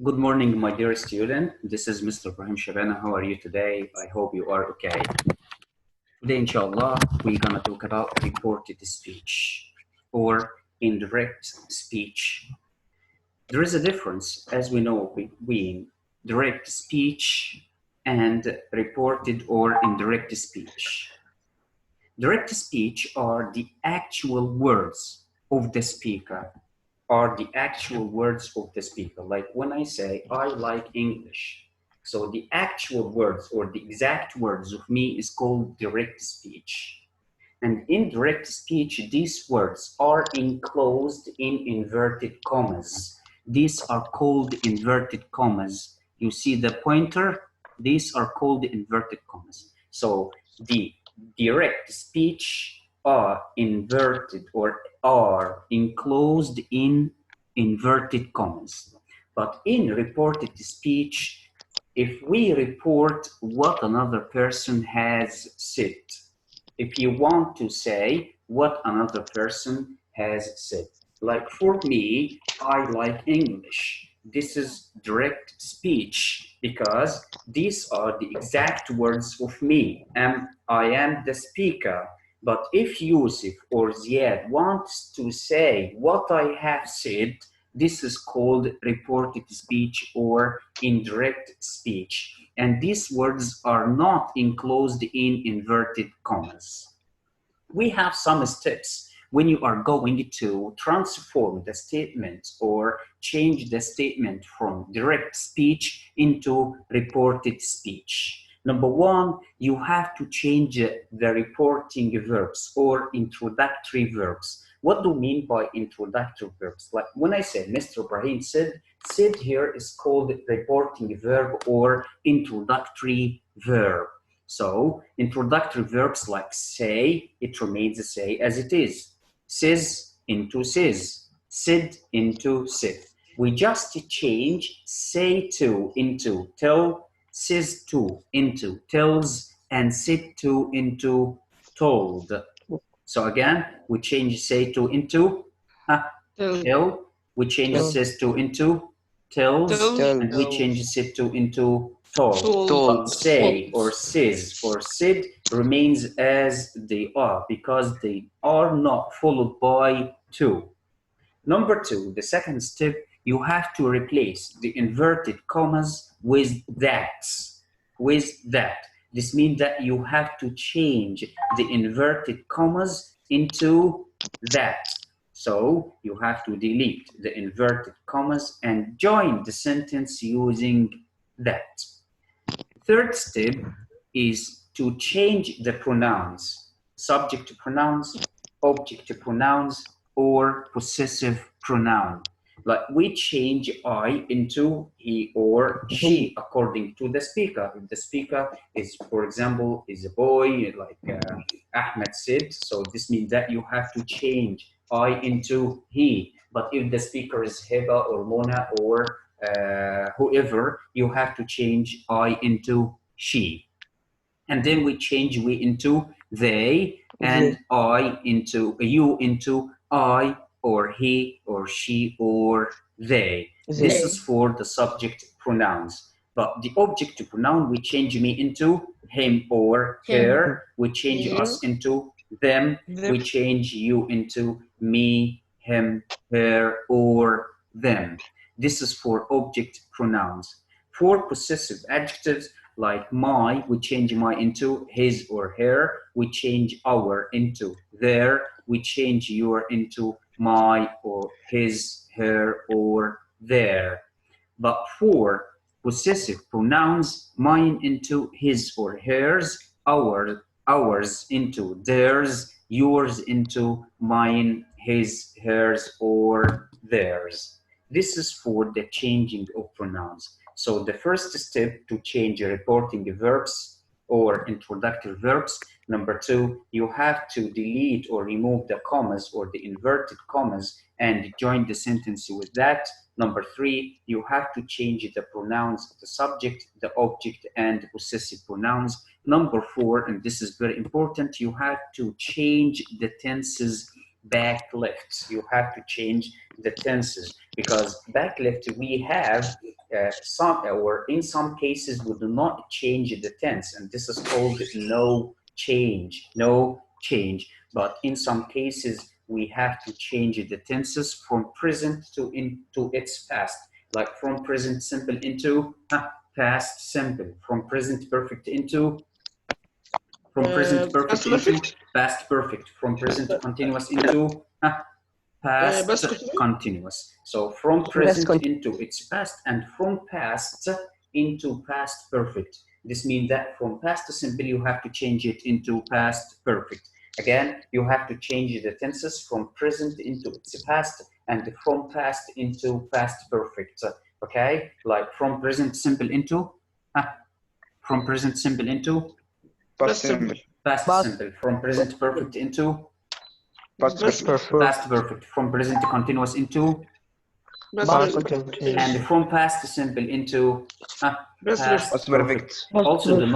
Good morning, my dear student. This is Mr. Ibrahim Shabana. How are you today? I hope you are okay. Today, inshallah, we're going to talk about reported speech or indirect speech. There is a difference, as we know, between direct speech and reported or indirect speech. Direct speech are the actual words of the speaker Like when I say, I like English. So the actual words or the exact words of me is called direct speech. And in direct speech, these words are enclosed in inverted commas. These are called inverted commas. You see the pointer? These are called inverted commas. So the direct speech are inverted or are enclosed in inverted commas. But in reported speech, if we report what another person has said, if you want to say what another person has said. Like for me, I like English. This is direct speech because these are the exact words of me. I am the speaker. But if Yusuf or Ziad wants to say what I have said, this is called reported speech or indirect speech. And these words are not enclosed in inverted commas. We have some steps when you are going to transform the statement or change the statement from direct speech into reported speech. Number one, you have to change the reporting verbs or introductory verbs. What do you mean by introductory verbs? Like when I say Mr. Ibrahim said here is called reporting verb or introductory verb. So introductory verbs like say, it remains a say as it is. Says into says, said into said. We just change say to into tell, says to into tells, and said to into told. So again, we change say to into tell, we change says to into tells, and we change said to into told. But say or says or said remains as they are because they are not followed by to. Number two, the second step, you have to replace the inverted commas with that. With that. This means that you have to change the inverted commas into that. So you have to delete the inverted commas and join the sentence using that. Third step is to change the pronouns, subject to pronouns, object to pronouns, or possessive pronoun. Like we change I into he or she according to the speaker. If the speaker is, for example, is a boy, like Ahmed said, so this means that you have to change I into he. But if the speaker is Heba or Mona or whoever, you have to change I into she. And then we change we into they, and I into you into I, or he or she or they. This is for the subject pronouns. But the object pronoun, we change me into him or her. We change us into them. We change you into me, him, her, or them. This is for object pronouns. For possessive adjectives, like my, we change my into his or her. We change our into their. We change your into my or his, her, or their. But for possessive pronouns, mine into his or hers, ours into theirs, yours into mine, his, hers, or theirs. This is for the changing of pronouns. So the first step to change reporting verbs or introductory verbs. Number two, you have to delete or remove the commas or the inverted commas and join the sentence with that. Number three, you have to change the pronouns, the subject, the object, and the possessive pronouns. Number four, and this is very important, you have to change the tenses back left. You have to change the tenses because back left we have in some cases we do not change the tense, and this is called no change, no change. But in some cases we have to change the tenses from present into its past, like from present simple into past simple, from present perfect into present perfect into past perfect, from present continuous into past continuous. So from present into its past and from past into past perfect. This means that from past simple you have to change it into past perfect. Again, you have to change the tenses from present into its past and from past into past perfect. Okay, like from present simple into from present simple into past simple. Past simple. From present perfect into Past perfect. Past perfect. From present continuous into past continuous. and from past simple into past perfect. Also, do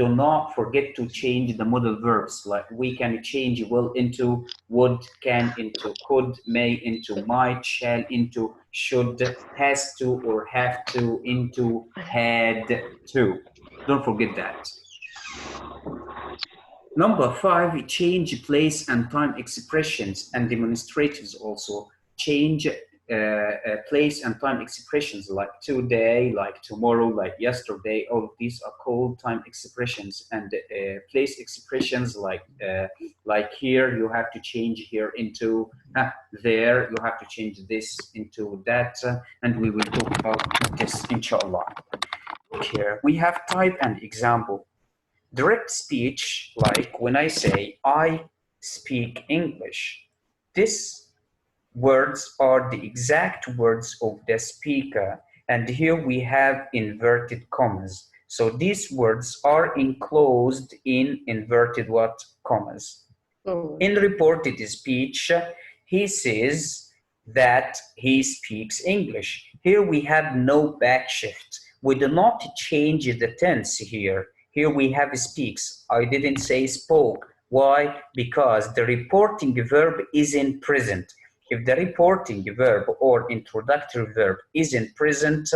not forget to change the modal verbs. Like we can change will into would, can into could, may into might, shall into should, has to or have to into had to. Don't forget that. Number 5, change place and time expressions and demonstratives also. Change place and time expressions like today, like tomorrow, like yesterday. All of these are called time expressions, and place expressions like here, you have to change here into there. You have to change this into that, and we will talk about this inshallah. Here we have type and example. Direct speech, like when I say, I speak English, these words are the exact words of the speaker. And here we have inverted commas. So these words are enclosed in inverted what? Commas. In reported speech, he says that he speaks English. Here we have no backshift. We do not change the tense here. Here we have speaks. I didn't say spoke. Why? Because the reporting verb is in present. If the reporting verb or introductory verb is in present,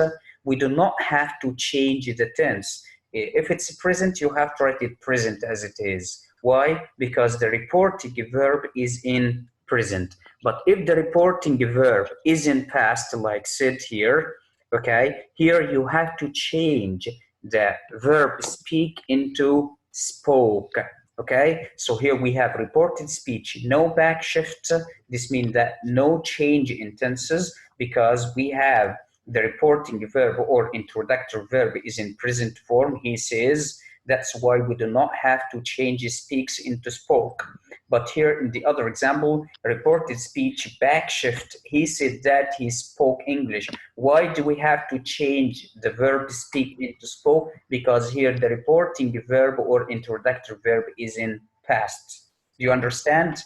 we do not have to change the tense. If it's present, you have to write it present as it is. Why? Because the reporting verb is in present. But if the reporting verb is in past, like said here, okay, here you have to change the verb speak into spoke. Okay, so here we have reported speech, no backshift. This means that no change in tenses because we have the reporting verb or introductory verb is in present form. He says, that's why we do not have to change speaks into spoke. But here in the other example, reported speech backshift, he said that he spoke English. Why do we have to change the verb speak into spoke? Because here the reporting verb or introductory verb is in past. Do you understand?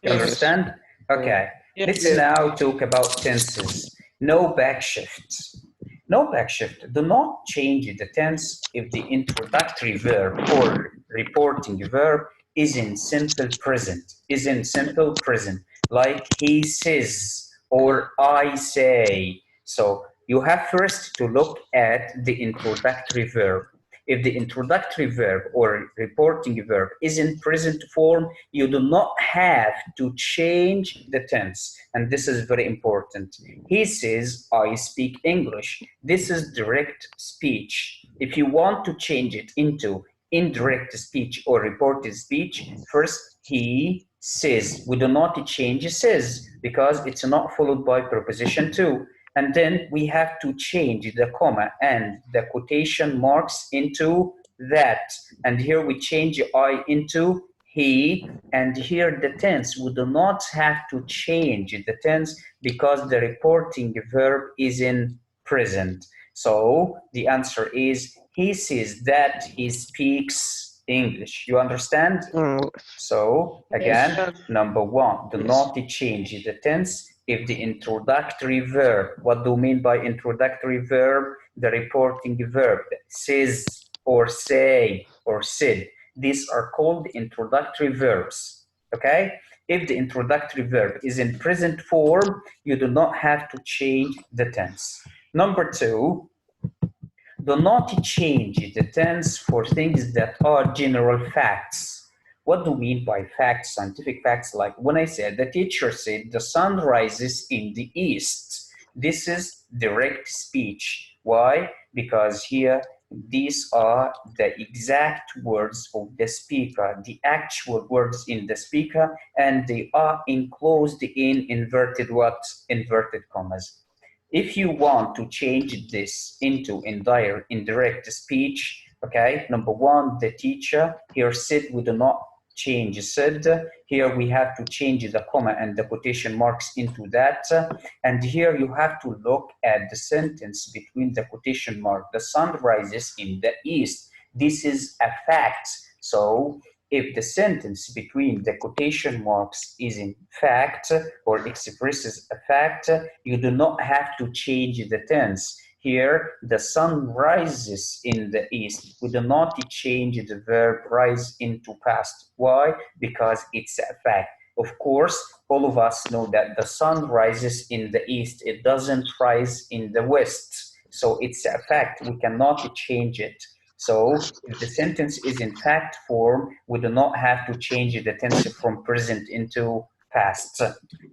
You understand? Okay. Let's now talk about tenses. No backshift. No backshift. Do not change the tense if the introductory verb or reporting verb is in simple present. Is in simple present, like he says or I say. So you have first to look at the introductory verb. If the introductory verb or reporting verb is in present form, you do not have to change the tense. And this is very important. He says, I speak English. This is direct speech. If you want to change it into indirect speech or reported speech, first he says. We do not change says because it's not followed by preposition to. And then we have to change the comma and the quotation marks into that. And here we change I into he. And here the tense, we do not have to change the tense because the reporting verb is in present. So the answer is he says that he speaks English. You understand? So again, number 1, do not change the tense if the introductory verb, what do you mean by introductory verb? The reporting verb, says or say or said. These are called introductory verbs, okay? If the introductory verb is in present form, you do not have to change the tense. Number 2, do not change the tense for things that are general facts. What do we mean by facts, scientific facts? Like when I said, the teacher said the sun rises in the east. This is direct speech. Why? Because here, these are the exact words of the speaker, the actual words in the speaker, and they are enclosed in inverted what? Inverted commas. If you want to change this into indirect speech, okay, number 1, the teacher here said, we do not change said. Here we have to change the comma and the quotation marks into that. And here you have to look at the sentence between the quotation mark. The sun rises in the east. This is a fact. So if the sentence between the quotation marks is in fact or expresses a fact, you do not have to change the tense. Here, the sun rises in the east. We do not change the verb rise into past. Why? Because it's a fact. Of course, all of us know that the sun rises in the east. It doesn't rise in the west. So it's a fact. We cannot change it. So if the sentence is in fact form, we do not have to change the tense from present into past.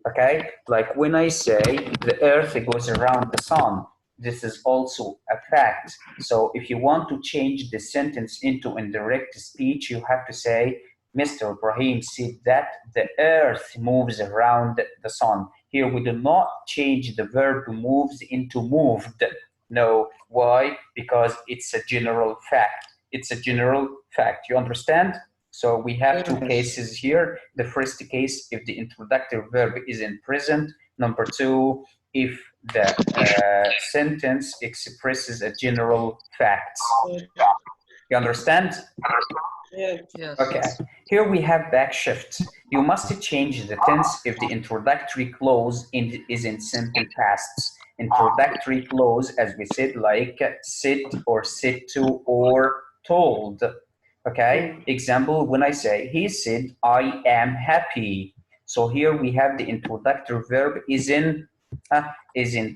Okay? Like when I say the earth goes around the sun, this is also a fact. So if you want to change the sentence into indirect speech, you have to say, Mr. Ibrahim said that the earth moves around the sun. Here we do not change the verb moves into moved. No, why? Because it's a general fact. It's a general fact. You understand? So we have two cases here. The first case, if the introductory verb is in present. Number 2, if the sentence expresses a general fact. You understand? Yes. Okay. Here we have backshift. You must change the tense if the introductory clause is in simple past. Introductory clause, as we said, like said or said to or told. Okay. Example, when I say, he said, I am happy. So here we have the introductory verb is in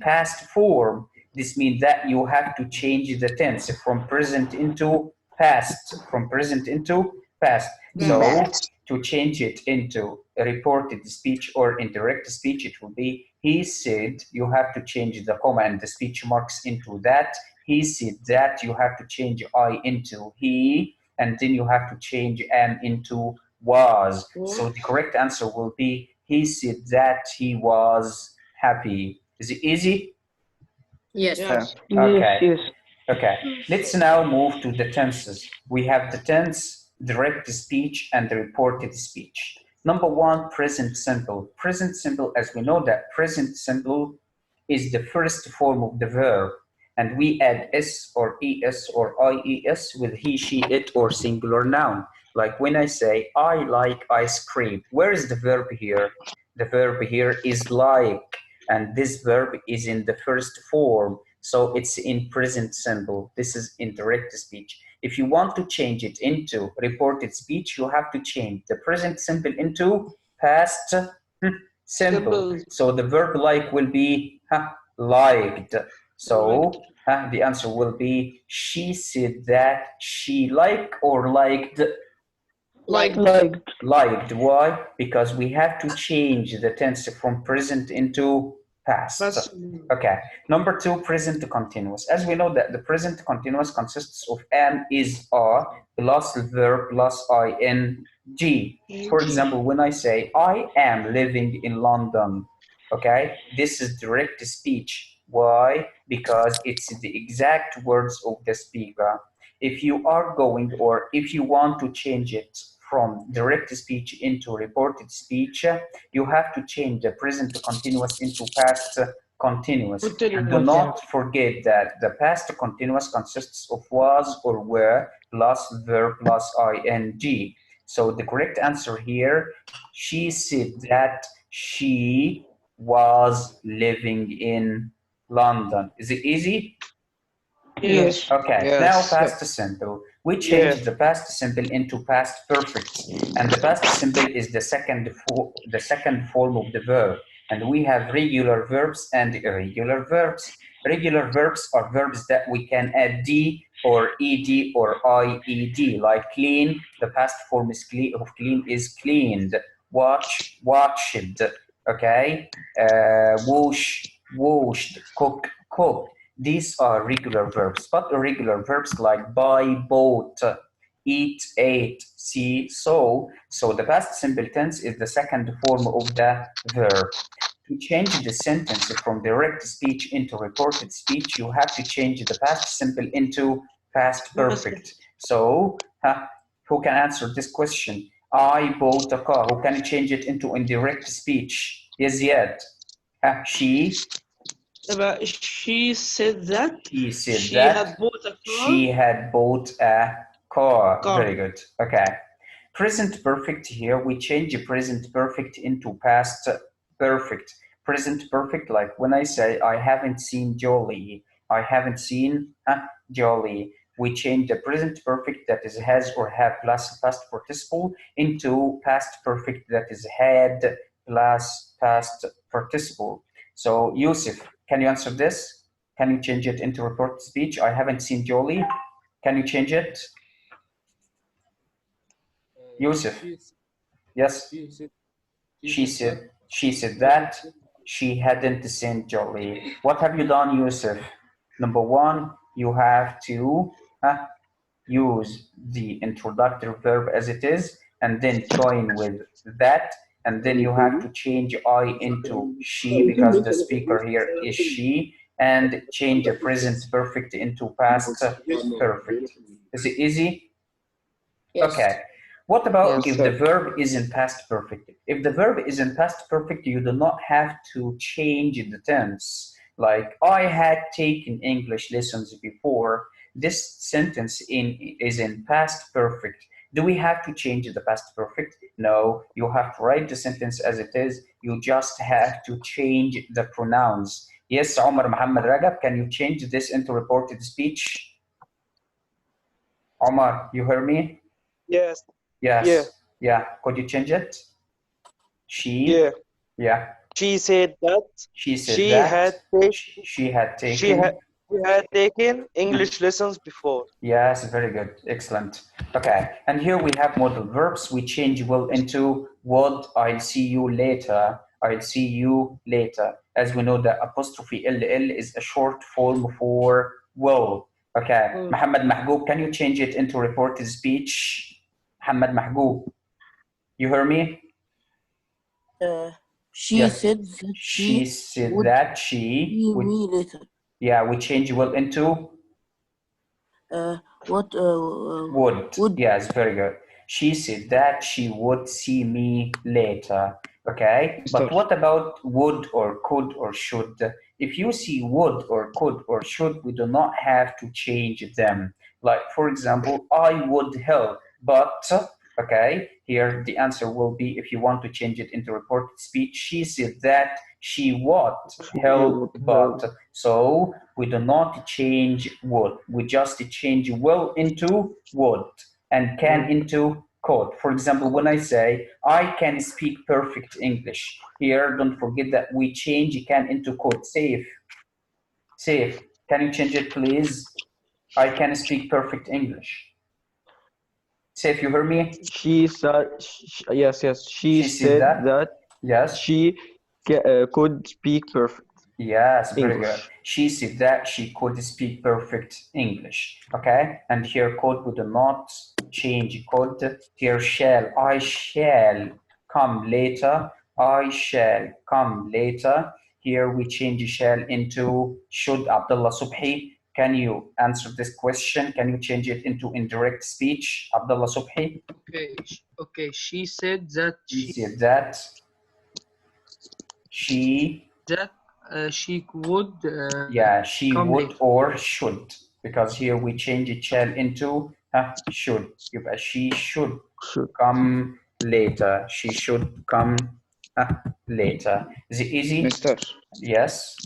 past form. This means that you have to change the tense from present into past. From present into past. So to change it into a reported speech or indirect speech, it will be he said. You have to change the comma and the speech marks into that. He said that. You have to change I into he, and then you have to change am into was. So the correct answer will be he said that he was happy. Is it easy? Yes. Okay. Yes. Okay. Let's now move to the tenses. We have the tense, direct speech, and the reported speech. Number 1, present simple. Present simple, as we know that present simple is the first form of the verb, and we add s or es or ies with he, she, it, or singular noun. Like when I say, I like ice cream. Where is the verb here? The verb here is like, and this verb is in the first form. So it's in present simple. This is indirect speech. If you want to change it into reported speech, you have to change the present simple into past simple. So the verb like will be liked. So the answer will be she said that she liked or liked. Liked. Why? Because we have to change the tense from present into past. Okay. Number 2, present continuous. As we know that the present continuous consists of am, is, are, plus verb plus ing. For example, when I say, I am living in London, okay, this is direct speech. Why? Because it's the exact words of the speaker. If you are going, or if you want to change it from direct speech into reported speech, you have to change the present continuous into past continuous. And do not forget that the past continuous consists of was or were plus verb plus ing. So the correct answer here, she said that she was living in London. Is it easy? Yes. Okay, now past simple. We change the past simple into past perfect, and the past simple is the second form of the verb. And we have regular verbs and irregular verbs. Regular verbs are verbs that we can add D or ED or IED, like clean. The past form is of clean is cleaned. Watch, watched. Okay. Wash, washed. Cook, cooked. These are regular verbs, but irregular verbs like buy, bought, eat, ate, see, saw. So the past simple tense is the second form of the verb. To change the sentence from direct speech into reported speech, you have to change the past simple into past perfect. So, who can answer this question? I bought a car. Who can change it into indirect speech? Yes, yet. She said that She said she that had bought a car. she had bought a car. Very good. Okay. Present perfect here, we change present perfect into past perfect. Present perfect, like when I say, I haven't seen Jolly. I haven't seen Jolly. We change the present perfect that is has or have plus past participle into past perfect that is had plus past participle. So, Yusuf, can you answer this? Can you change it into reported speech? I haven't seen Jolly. Can you change it? Yusuf. Yes. She said that she hadn't seen Jolly. What have you done, Yusuf? Number one, you have to use the introductory verb as it is, and then join with that, and then you have to change I into she because the speaker here is she, and change a present perfect into past perfect. Is it easy? Yes. Okay. What about Yes, if the sir. verb is in past perfect? If the verb is in past perfect, you do not have to change the tense. Like, I had taken English lessons before. This sentence is in past perfect. Do we have to change the past perfect? No, you have to write the sentence as it is. You just have to change the pronouns. Yes, Omar Muhammad Ragab, can you change this into reported speech? Omar, you hear me? Yes. Yes. Yeah. Could you change it? She. Yeah. Yeah. She said that She said she that had taken she had she taken. had taken English lessons before. Yes, very good. Excellent. Okay. And here we have modal verbs. We change will into would. I'll see you later. I'll see you later. As we know, the apostrophe LL is a short form for will. Okay. Muhammad Mahgoub, can you change it into reported speech? Muhammad Mahgoub, you hear me? She Yes. said that She said would that she see would. me later. Yeah, we change will into What would. Yes, very good. She said that she would see me later. Okay, but Mister. what about would or could or should? If you see would or could or should, we do not have to change them. Like, for example, I would help, but, okay, here the answer will be, if you want to change it into reported speech, she said that she would help, but. So we do not change would. We just change will into would and can into could. For example, when I say, I can speak perfect English, here, don't forget that we change can into could. Safe. Can you change it, please? I can speak perfect English. Safe, you hear me? She said, yes. She She said said that Yes. she could speak perfect Yes, very good. English. She said that she could speak perfect English. Okay, and here could we do not change could. Here shall. I shall come later. I shall come later. Here we change shall into should. Abdullah Subhi, can you answer this question? Can you change it into indirect speech? Abdullah Subhi? Okay. She said that She said that she she would yeah, she come would later. or should, because here we change it shall into should. She should come later. She should come later. Is it easy? Mister. Yes.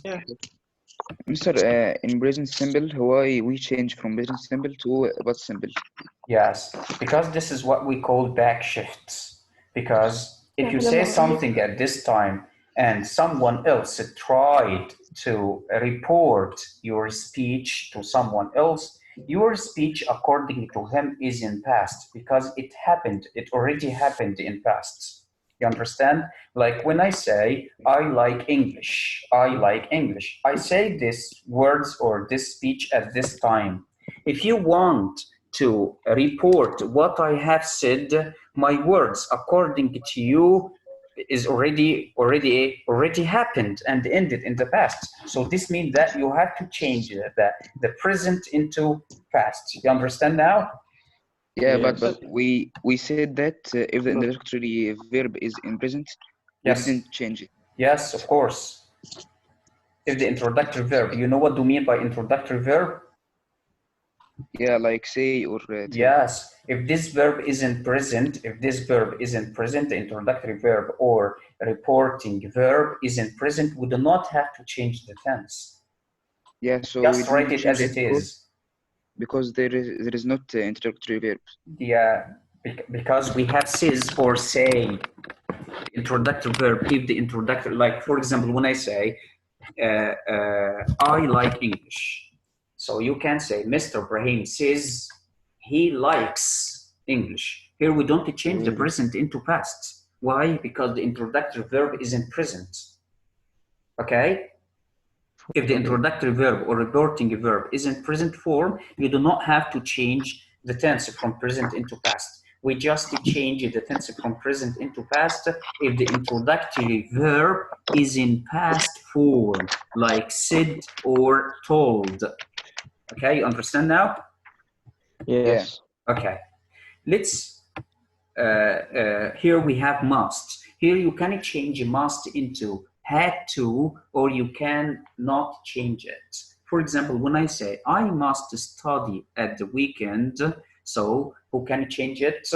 Mister, in present simple, why we change from present simple to past simple? Yes, because this is what we call back shifts. Because if you say something at this time and someone else tried to report your speech to someone else, your speech according to him is in past because it happened, it already happened in past. You understand? Like when I say, I like English, I like English, I say this words or this speech at this time. If you want to report what I have said, my words according to you is already happened and ended in the past. So this means that you have to change the present into past. You understand now? Yeah, Yes. but we said that if the introductory verb is in present, we Yes. didn't change it. Yes, of course. If the introductory verb, you know what do you mean by introductory verb? Yeah, like say or tell. Yes, if this verb isn't present, the introductory verb or reporting verb isn't present, we do not have to change the tense. Yeah, so Just we write didn't it as change it is. because there is not introductory verb. Yeah, because we have says or say. Introductory verb, if the introductory, like for example, when I say, I like English. So you can say, Mr. Ibrahim says he likes English. Here we don't change the present into past. Why? Because the introductory verb isn't present. Okay? If the introductory verb or reporting verb isn't present form, you do not have to change the tense from present into past. We just change the tense from present into past if the introductory verb is in past form, like said or told. Okay, you understand now? Yes. Okay, let's, here we have must. Here you can change must into had to, or you can not change it. For example, when I say, I must study at the weekend, so who can change it?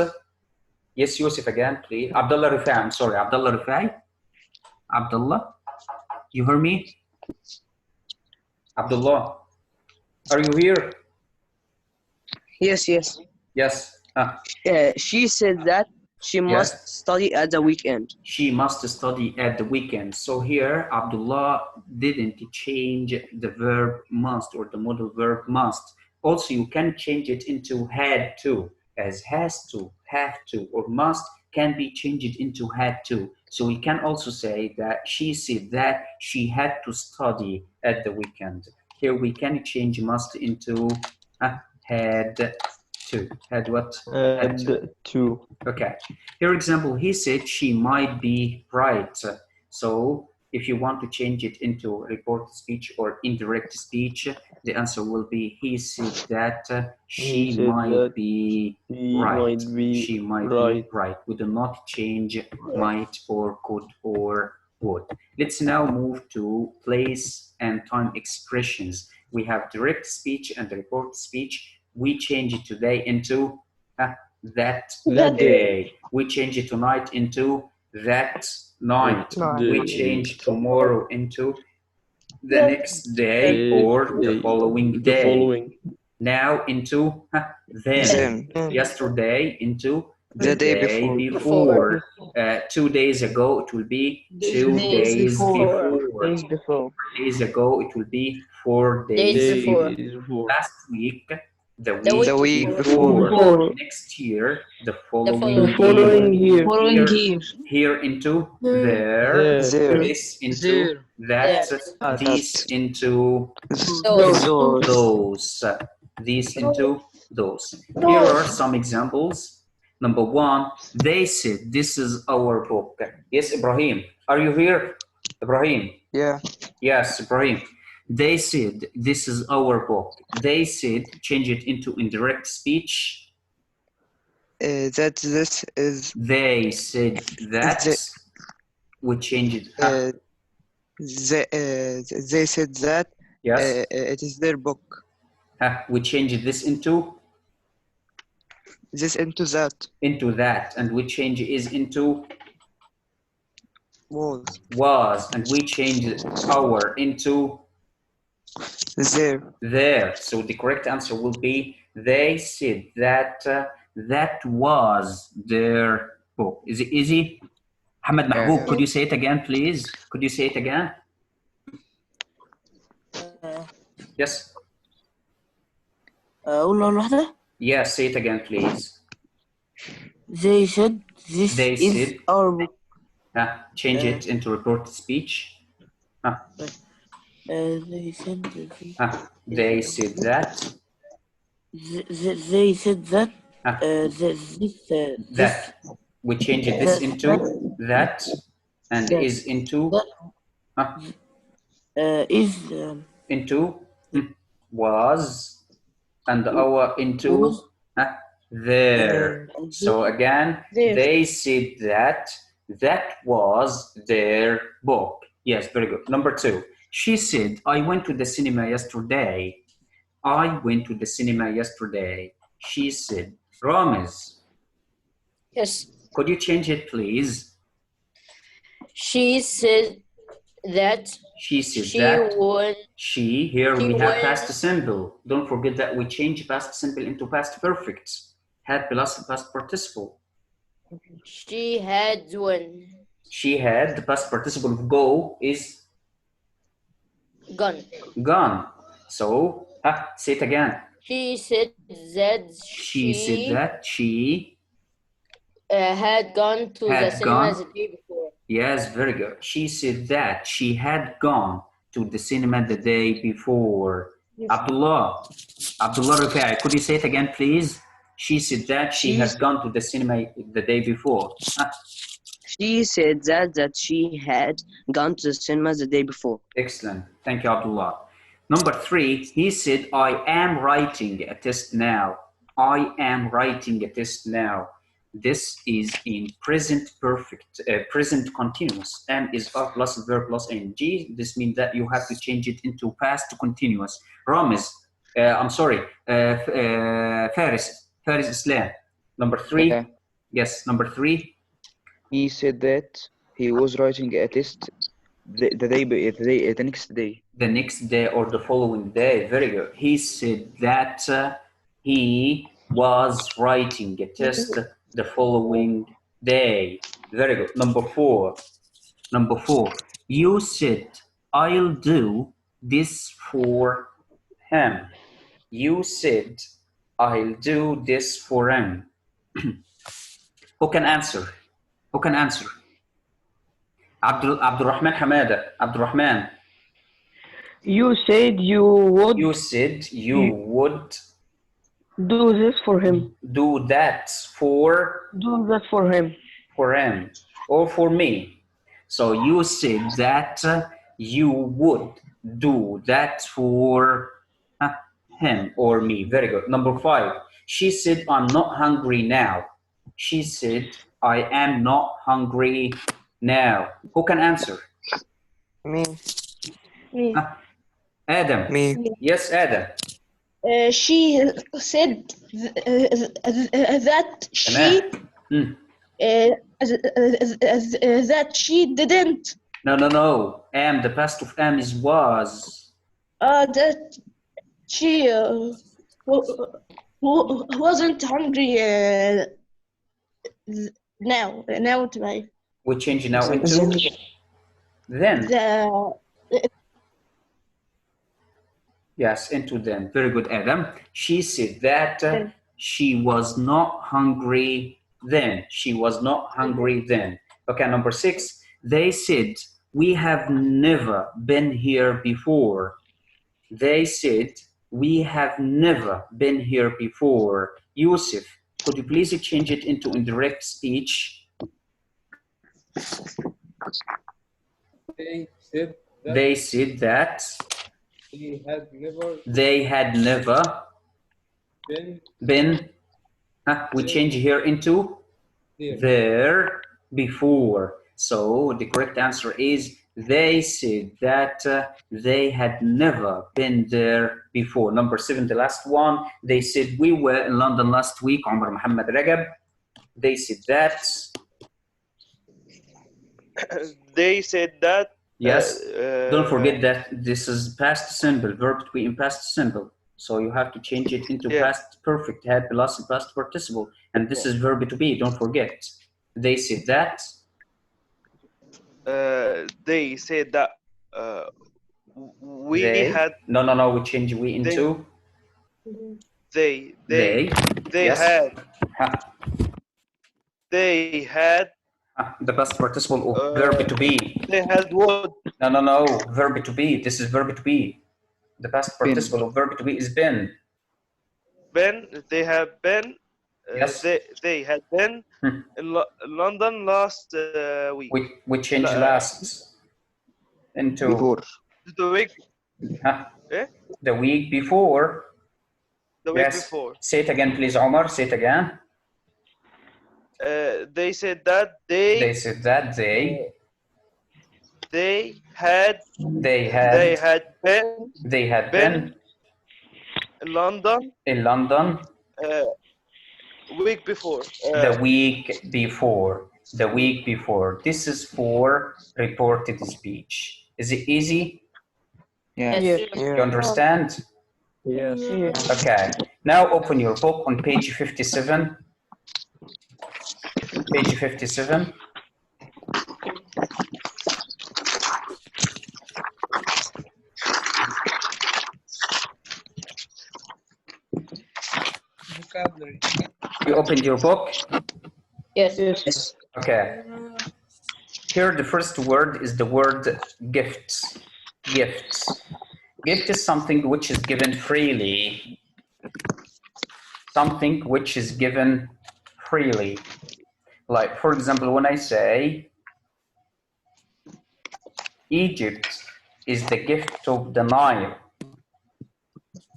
Yes, Yusuf again, please. Abdullah Rifai, I'm sorry, Abdullah Rifai. Abdullah, you hear me? Abdullah, are you here? Yes, yes. Yes. She said that she must study at the weekend. She must study at the weekend. So here, Abdullah didn't change the verb must or the modal verb must. Also, you can change it into had to, as has to, have to, or must can be changed into had to. So we can also say that she said that she had to study at the weekend. Here we can change must into had to. Had what? Had to. Okay. Here example, he said she might be right. So if you want to change it into reported speech or indirect speech, the answer will be he said that she might be right. She might be right. We do not change might or could or would. Let's now move to place and time expressions. We have direct speech and reported speech. We change it today into that day. We change it tonight into that night. We change tomorrow into the next day or the following day. Now into then. Yesterday into the day before. 2 days ago it will be 2 days before. 4 days ago it will be 4 days before. Last week, the week before. Next year, the following year. Here into there. This into that. This into those. These into those. Here are some examples. Number one, they said, this is our book. Yes, Ibrahim, are you here? Ibrahim? Yeah. Yes, Ibrahim. They said, this is our book. They said, change it into indirect speech. That this is. They said that. We change it. They said that. Yes. It is their book. We change this into. This into that. Into that, and we change is into. Was. And we change our into. There. So the correct answer will be they said that that was their book. Is it easy? Muhammad Mahbub, could you say it again, please? Could you say it again? Yes. قول واحدة. Yes, say it again, please. They said this They is said, our book. change it into reported speech. They said this. They said that. They said that. That. We change this into that, and that. is into. Is into was, and our into there. So again, they said that was their book. Yes, very good. Number 2. She said, I went to the cinema yesterday. I went to the cinema yesterday. She said. Ramiz. Yes. Could you change it, please? She said that. She said she that. Went. She, here she we have went, past simple. Don't forget that we change past simple into past perfect. Had plus past participle. She had one. She had, the past participle of go is? Gone. Gone. So, say it again. She said that she said that she had gone to the cinema the day before. Yes, very good. She said that she had gone to the cinema the day before. Yes. Abdullah Rifai, could you say it again, please? She said that she had gone to the cinema the day before. She said that she had gone to the cinema the day before. Excellent. Thank you, Abdullah. Number 3, he said, I am writing a test now. I am writing a test now. This is in present perfect, present continuous. Am is R plus verb plus ing. This means that you have to change it into past continuous. Ramiz, I'm sorry, Faris Islam. Number 3. Yeah. Yes, number 3. He said that he was writing a test the next day. The next day or the following day. Very good. He said that he was writing a test the following day. Very good. Number 4. You said, I'll do this for him. You said, I'll do this for him. Who can answer? Abdurrahman Hamada. Abdurrahman. You said you would. You said you would. Do this for him. Do that for. Do that for him. For him or for me. So you said that you would do that for him or me. Very good. Number 5. She said, I'm not hungry now. She said, I am not hungry now. Who can answer? Me. Adam. Me. Yes, Adam. She said that she that she didn't. No. Am, the past of am is was. That she wasn't hungry now today. We change now into then. Yes, into them. Very good, Adam. She said that she was not hungry then. She was not hungry then. Okay, number 6. They said, we have never been here before. They said, we have never been here before. Yusuf, could you please change it into indirect speech? They said that they had never been we change here into there before. So the correct answer is they said that they had never been there before. Number 7, the last one. They said we were in London last week. Omar Muhammad Ragab. They said that. They said that. Yes. Don't forget that this is past simple, verb to be in past simple. So you have to change it into past perfect, had plus and past participle. And this is verb to be, don't forget. They said that. they said that we They? had No, we change we into they yes. had Ha. they had The past participle of verb to be. they had would No, verb to be. This is verb to be. The past participle of verb to be is been. they have been Yes. they had been in London last week. We change last into before. The week the week before. the week Yes. before. Say it again, please, Omar. Say it again. They said that They said that they had been in London week before. the week before. The week before. This is for reported speech. Is it easy? Yeah. Yes. You understand? Yes. Okay. Now open your book on page 57. Page 57. Vocabulary. You opened your book? Yes. Yes. Okay. Here the first word is the word gifts. Gifts. Gift is something which is given freely. Something which is given freely. Like, for example, when I say Egypt is the gift of the Nile.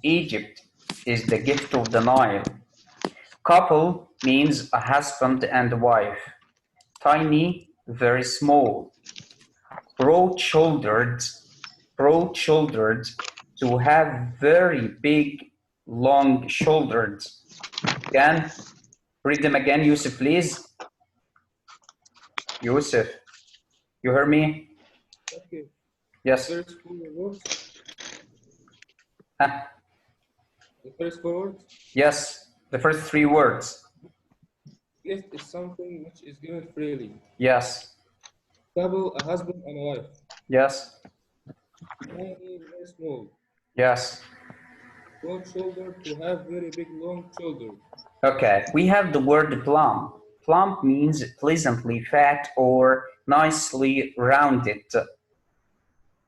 Egypt is the gift of the Nile. Couple means a husband and wife. Tiny, very small. Broad-shouldered, to have very big, long shouldered. Again, read them again, Yusuf, please. Yusuf, you hear me? Okay. Yes. First four words. Huh? The first four words. Yes, the first three words. Gift is something which is given freely. Yes. Couple, a husband and a wife. Yes. Tiny, very small. Yes. Broad shoulder, to have very big, long shoulder. Okay, we have the word plump. Plump means pleasantly fat or nicely rounded.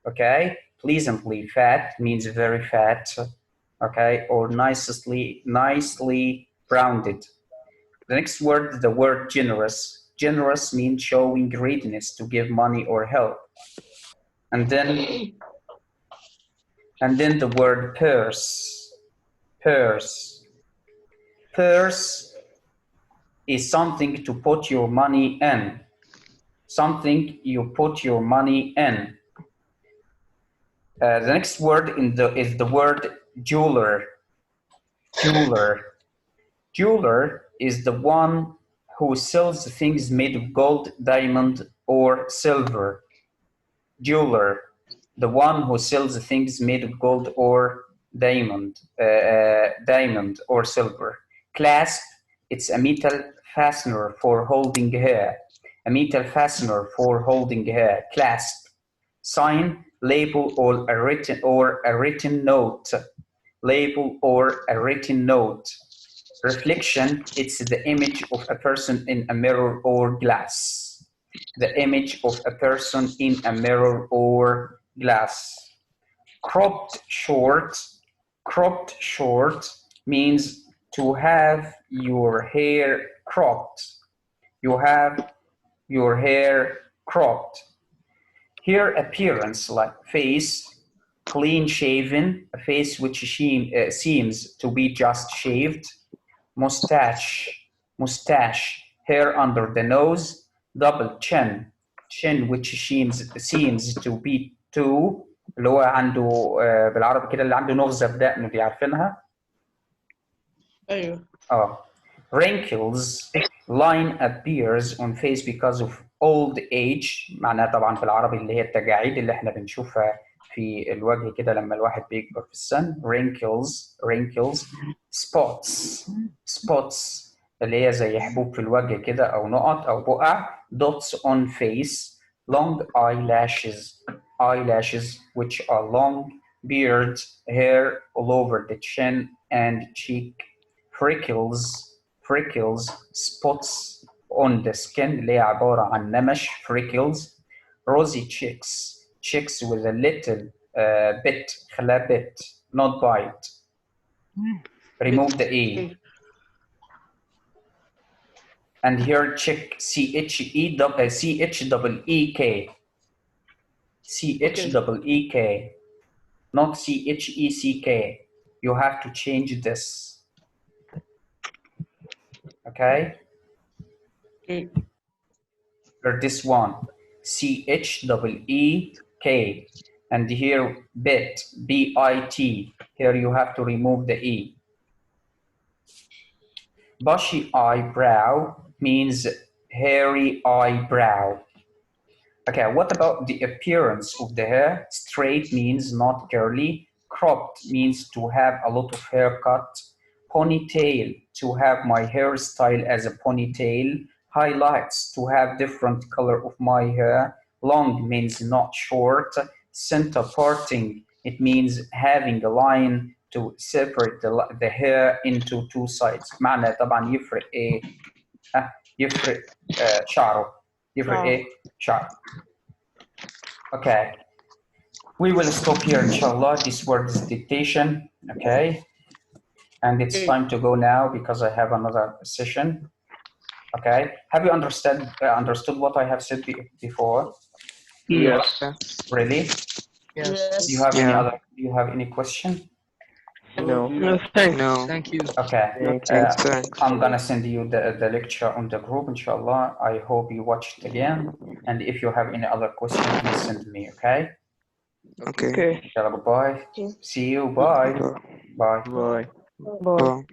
Okay, pleasantly fat means very fat. Okay, or nicely rounded. The next word is the word generous. Generous means showing readiness to give money or help. And then the word purse. Purse. Purse is something to put your money in. Something you put your money in. The next word is the word jeweler. Jeweler. Jeweler is the one who sells things made of gold, diamond, or silver. Jeweler, the one who sells things made of gold or diamond or silver. Clasp, it's a metal fastener for holding hair. A metal fastener for holding hair. Clasp. Sign, label, or a written note. Label or a written note. Reflection, it's the image of a person in a mirror or glass. The image of a person in a mirror or glass. Cropped short means to have your hair cropped. You have your hair cropped. Here, appearance, like face, clean shaven, a face which seems to be just shaved. Mustache, hair under the nose. Double chin, which seems to be two، اللي هو عنده بالعربي كده اللي عنده نغزة في دقنه دي عارفينها؟ أيوه. Wrinkles, line appears on face because of old age. معناها طبعا في العربي اللي هي التجاعيد اللي احنا بنشوفها في الوجه كده لما الواحد بيكبر في السن. wrinkles. spots اللي هي زي حبوب في الوجه كده او نقط او بقع. dots on face, long eyelashes, which are long, beard, hair all over the chin and cheek, freckles, spots on the skin اللي هي عبارة عن نمش, freckles, rosy cheeks with a little bit, خلا bit, not bite. Remove the E. And here check C-H-E-E-K. C-H-E-E-K. Not C-H-E-C-K. You have to change this. Okay? For this one. C-H-E-E-K. And here bit, B-I-T. Here you have to remove the E. Bushy eyebrow means hairy eyebrow. Okay, what about the appearance of the hair? Straight means not curly. Cropped means to have a lot of haircut. Ponytail, to have my hairstyle as a ponytail. Highlights, to have different color of my hair. Long means not short. Center parting, it means having a line to separate the hair into two sides. معنى طبعا يفرق ايه؟ يفرق شعره. يفرق ايه؟ شعره. Okay. We will stop here, inshallah. This word is dictation. Okay. And it's time to go now because I have another session. Okay. Have you understood what I have said before? Yes. Really? Yes. Do you have any other? Do you have any question? No. No, thanks. No. Thank you. Okay. Thanks. I'm gonna send you the lecture on the group, inshallah. I hope you watch it again. And if you have any other question, please send me. Okay. Okay. Inshallah. Bye. See you. Bye. Bye. Bye. Bye.